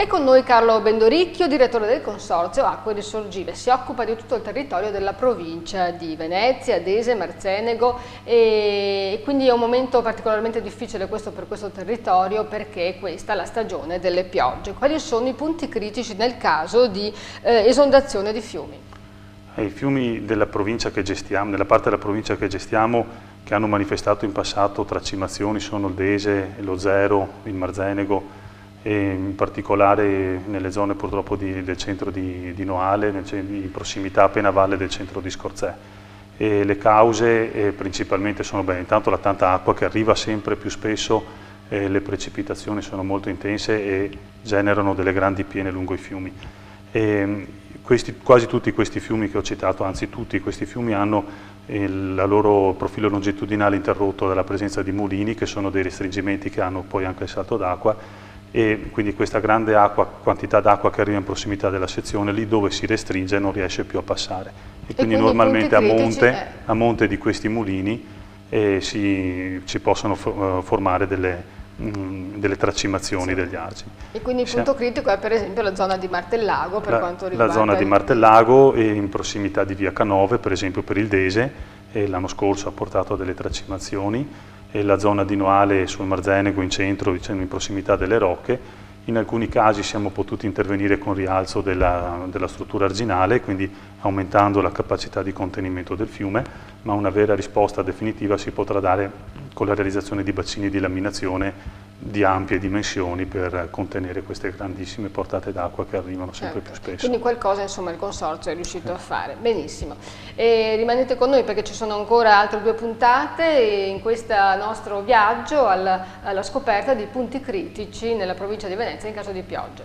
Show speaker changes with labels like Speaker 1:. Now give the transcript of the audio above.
Speaker 1: E con noi Carlo Bendoricchio, direttore del Consorzio Acque Risorgibili. Si occupa di tutto il territorio della provincia di Venezia, Adese, Marcenego, e quindi è un momento particolarmente difficile questo per questo territorio, perché questa è la stagione delle piogge. Quali sono i punti critici nel caso di esondazione di fiumi?
Speaker 2: I fiumi della provincia che gestiamo, nella parte della provincia che gestiamo, che hanno manifestato in passato tracimazioni, sono il Dese, lo Zero, il Marcenego, e in particolare nelle zone purtroppo del centro di Noale, in prossimità appena a valle del centro di Scorzè. E le cause principalmente sono, intanto la tanta acqua che arriva sempre più spesso, le precipitazioni sono molto intense e generano delle grandi piene lungo i fiumi. Quasi tutti questi fiumi che ho citato, anzi tutti questi fiumi hanno il loro profilo longitudinale interrotto dalla presenza di mulini, che sono dei restringimenti che hanno poi anche il salto d'acqua, e quindi questa grande quantità d'acqua che arriva in prossimità della sezione, lì dove si restringe non riesce più a passare. E quindi normalmente a monte di questi mulini ci possono formare delle tracimazioni degli argini.
Speaker 1: E quindi il punto critico è per esempio la zona di Martellago per quanto riguarda...
Speaker 2: La zona di Martellago e in prossimità di Via Canove, per esempio per il Dese, l'anno scorso ha portato a delle tracimazioni, e la zona di Noale sul Marcenego in centro, diciamo in prossimità delle rocche. In alcuni casi siamo potuti intervenire con rialzo della struttura arginale, quindi aumentando la capacità di contenimento del fiume, ma una vera risposta definitiva si potrà dare con la realizzazione di bacini di laminazione di ampie dimensioni per contenere queste grandissime portate d'acqua che arrivano sempre più spesso.
Speaker 1: Quindi qualcosa insomma il Consorzio è riuscito a fare. Benissimo. E rimanete con noi perché ci sono ancora altre 2 puntate in questo nostro viaggio alla scoperta di punti critici nella provincia di Venezia in caso di pioggia.